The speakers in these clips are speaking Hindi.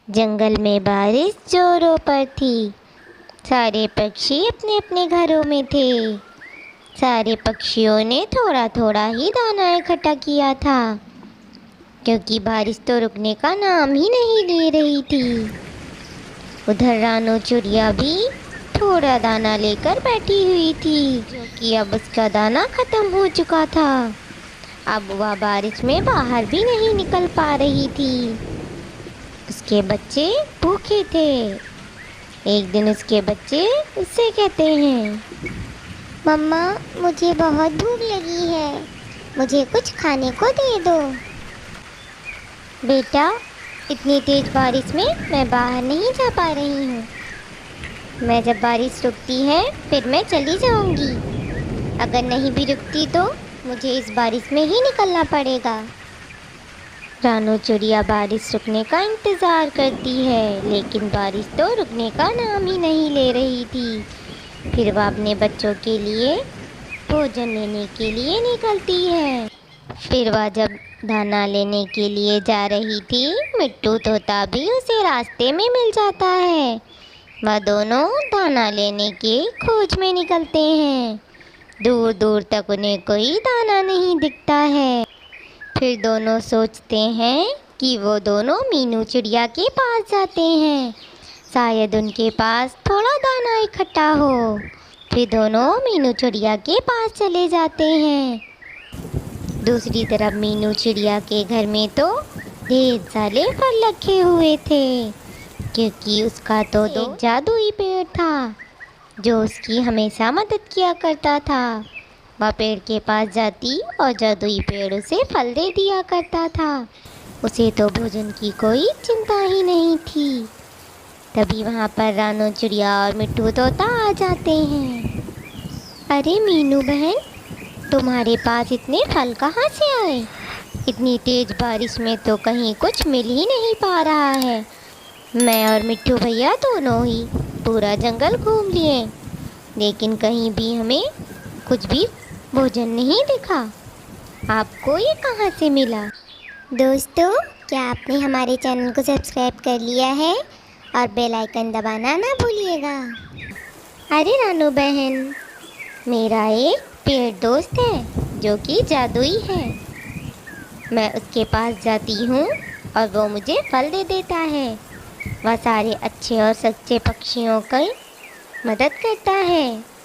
जंगल में बारिश जोरों पर थी। सारे पक्षी अपने अपने घरों में थे। सारे पक्षियों ने थोड़ा थोड़ा ही दाना इकट्ठा किया था, क्योंकि बारिश तो रुकने का नाम ही नहीं ले रही थी। उधर रानू चिड़िया भी थोड़ा दाना लेकर बैठी हुई थी, क्योंकि अब उसका दाना खत्म हो चुका था। अब वह बारिश में बाहर भी नहीं निकल पा रही थी। उसके बच्चे भूखे थे। एक दिन उसके बच्चे उससे कहते हैं, मम्मा, मुझे बहुत भूख लगी है, मुझे कुछ खाने को दे दो। बेटा, इतनी तेज बारिश में मैं बाहर नहीं जा पा रही हूँ। मैं जब बारिश रुकती है फिर मैं चली जाऊँगी। अगर नहीं भी रुकती तो मुझे इस बारिश में ही निकलना पड़ेगा। रानू चिड़िया बारिश रुकने का इंतज़ार करती है, लेकिन बारिश तो रुकने का नाम ही नहीं ले रही थी। फिर वह अपने बच्चों के लिए भोजन लेने के लिए निकलती है। फिर वह जब दाना लेने के लिए जा रही थी, मिट्टू तोता भी उसे रास्ते में मिल जाता है। वह दोनों दाना लेने के खोज में निकलते हैं। दूर दूर तक उन्हें कोई दाना नहीं दिखता है। फिर दोनों सोचते हैं कि वो दोनों मीनू चिड़िया के पास जाते हैं, शायद उनके पास थोड़ा दाना इकट्ठा हो। फिर दोनों मीनू चिड़िया के पास चले जाते हैं। दूसरी तरफ मीनू चिड़िया के घर में तो ढेर सारे फल रखे हुए थे, क्योंकि उसका तो एक जादुई पेड़ था जो उसकी हमेशा मदद किया करता था। वह पेड़ के पास जाती और जादुई पेड़ उसे फल दे दिया करता था। उसे तो भोजन की कोई चिंता ही नहीं थी। तभी वहाँ पर रानू चिड़िया और मिट्टू तोता आ जाते हैं। अरे मीनू बहन, तुम्हारे पास इतने फल कहाँ से आए? इतनी तेज बारिश में तो कहीं कुछ मिल ही नहीं पा रहा है। मैं और मिट्टू भैया दोनों ही पूरा जंगल घूम लिए, लेकिन कहीं भी हमें कुछ भी भोजन नहीं दिखा। आपको ये कहाँ से मिला? दोस्तों, क्या आपने हमारे चैनल को सब्सक्राइब कर लिया है और बेल आइकन दबाना ना भूलिएगा। अरे रानू बहन, मेरा एक पेड़ दोस्त है जो कि जादुई है। मैं उसके पास जाती हूँ और वो मुझे फल दे देता है। वह सारे अच्छे और सच्चे पक्षियों की मदद करता है।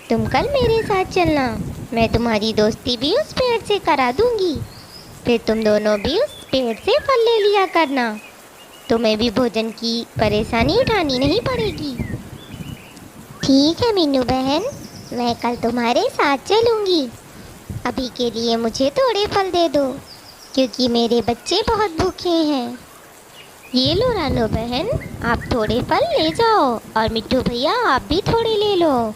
तुम कल मेरे साथ चलना, मैं तुम्हारी दोस्ती भी उस पेड़ से करा दूँगी। फिर तुम दोनों भी उस पेड़ से फल ले लिया करना। तुम्हें भी भोजन की परेशानी उठानी नहीं पड़ेगी। ठीक है मीनू बहन, मैं कल तुम्हारे साथ चलूँगी। अभी के लिए मुझे थोड़े फल दे दो, क्योंकि मेरे बच्चे बहुत भूखे हैं। ये लो रानू बहन, आप थोड़े फल ले जाओ और मिट्टू भैया आप भी थोड़े ले लो।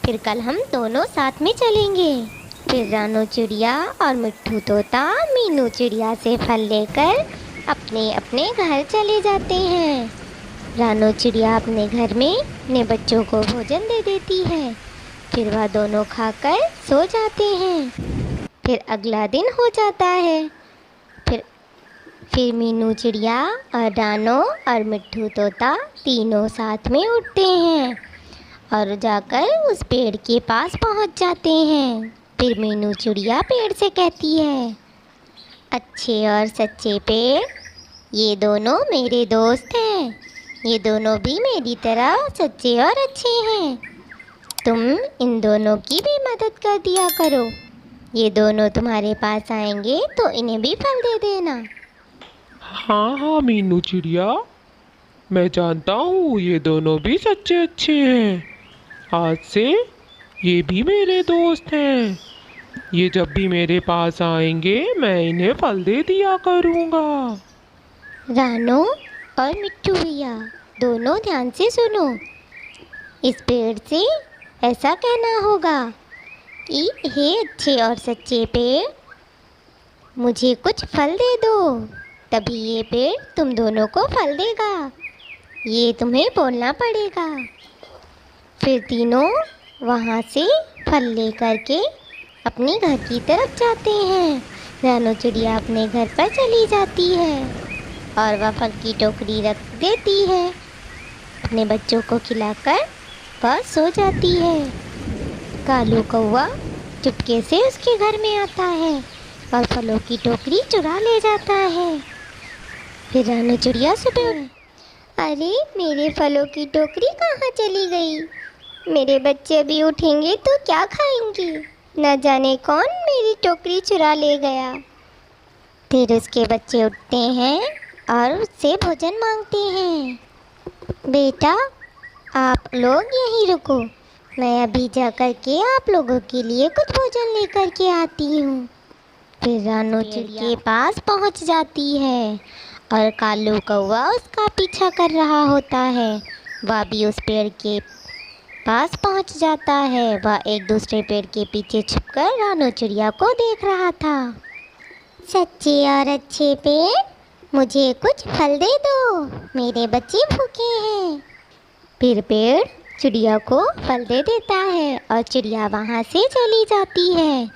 फिर कल हम दोनों साथ में चलेंगे। फिर रानू चिड़िया और मिट्टू तोता मीनू चिड़िया से फल लेकर अपने अपने घर चले जाते हैं। रानू चिड़िया अपने घर में अपने बच्चों को भोजन दे देती है। फिर वह दोनों खाकर सो जाते हैं। फिर अगला दिन हो जाता है। फिर मीनू चिड़िया और रानू और मिट्टू तोता तीनों साथ में उठते हैं और जाकर उस पेड़ के पास पहुंच जाते हैं। फिर मीनू चिड़िया पेड़ से कहती है, अच्छे और सच्चे पेड़, ये दोनों मेरे दोस्त हैं। ये दोनों भी मेरी तरह सच्चे और अच्छे हैं। तुम इन दोनों की भी मदद कर दिया करो। ये दोनों तुम्हारे पास आएंगे तो इन्हें भी फल दे देना। हाँ हाँ मीनू चिड़िया, मैं जानता हूँ ये दोनों भी सच्चे अच्छे हैं। आज से ये भी मेरे दोस्त हैं। ये जब भी मेरे पास आएंगे मैं इन्हें फल दे दिया करूँगा। रानू और मिट्टू भैया, दोनों ध्यान से सुनो। इस पेड़ से ऐसा कहना होगा कि हे अच्छे और सच्चे पेड़, मुझे कुछ फल दे दो, तभी ये पेड़ तुम दोनों को फल देगा। ये तुम्हें बोलना पड़ेगा। फिर तीनों वहाँ से फल लेकर के अपने घर की तरफ जाते हैं। रानू चिड़िया अपने घर पर चली जाती है। और वह फल की टोकरी रख देती है। अपने बच्चों को खिलाकर वह सो जाती है। कालू कौवा चुपके से उसके घर में आता है और फलों की टोकरी चुरा ले जाता है। फिर रानू चिड़िया सुबह, अरे मेरे फलों की टोकरी कहाँ चली गई? मेरे बच्चे अभी उठेंगे तो क्या खाएंगे? न जाने कौन मेरी टोकरी चुरा ले गया। फिर उसके बच्चे उठते हैं और उससे भोजन मांगते हैं। बेटा, आप लोग यहीं रुको, मैं अभी जा कर के आप लोगों के लिए कुछ भोजन लेकर के आती हूँ। फिर रानू चिड़िया के पास पहुँच जाती है और कालू कौवा उसका पीछा कर रहा होता है। वह भी उस पेड़ के पास पहुँच जाता है। वह एक दूसरे पेड़ के पीछे छुपकर रानू चिड़िया को देख रहा था। सच्चे और अच्छे पेड़, मुझे कुछ फल दे दो, मेरे बच्चे भूखे हैं। फिर पेड़ चिड़िया को फल दे देता है और चिड़िया वहाँ से चली जाती है।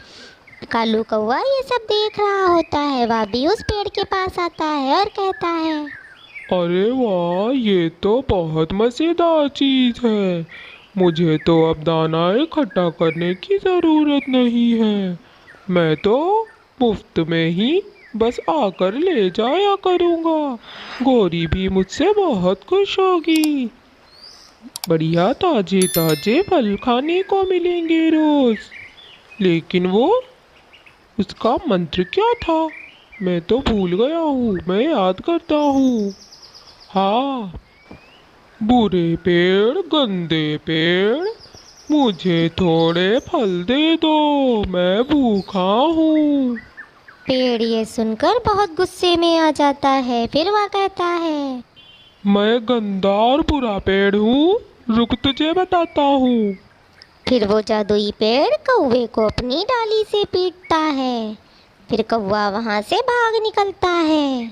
कालू कौवा ये सब देख रहा होता है। वह भी उस पेड़ के पास आता है और कहता है, अरे वाह, ये तो बहुत मज़ेदार चीज़ है। मुझे तो अब दाना इकट्ठा करने की ज़रूरत नहीं है। मैं तो मुफ्त में ही बस आकर ले जाया करूँगा। गौरी भी मुझसे बहुत खुश होगी। बढ़िया ताजे ताजे फल खाने को मिलेंगे रोज़। लेकिन वो उसका मंत्र क्या था? मैं तो भूल गया हूँ। मैं याद करता हूँ। हाँ, बुरे पेड़, गंदे पेड़, मुझे थोड़े फल दे दो, मैं भूखा हूँ। पेड़ ये सुनकर बहुत गुस्से में आ जाता है। फिर वह कहता है, मैं गंदा और बुरा पेड़ हूँ, रुक तुझे बताता हूँ। फिर वो जादुई पेड़ कौवे को अपनी डाली से पीटता है। फिर कौवा वहाँ से भाग निकलता है।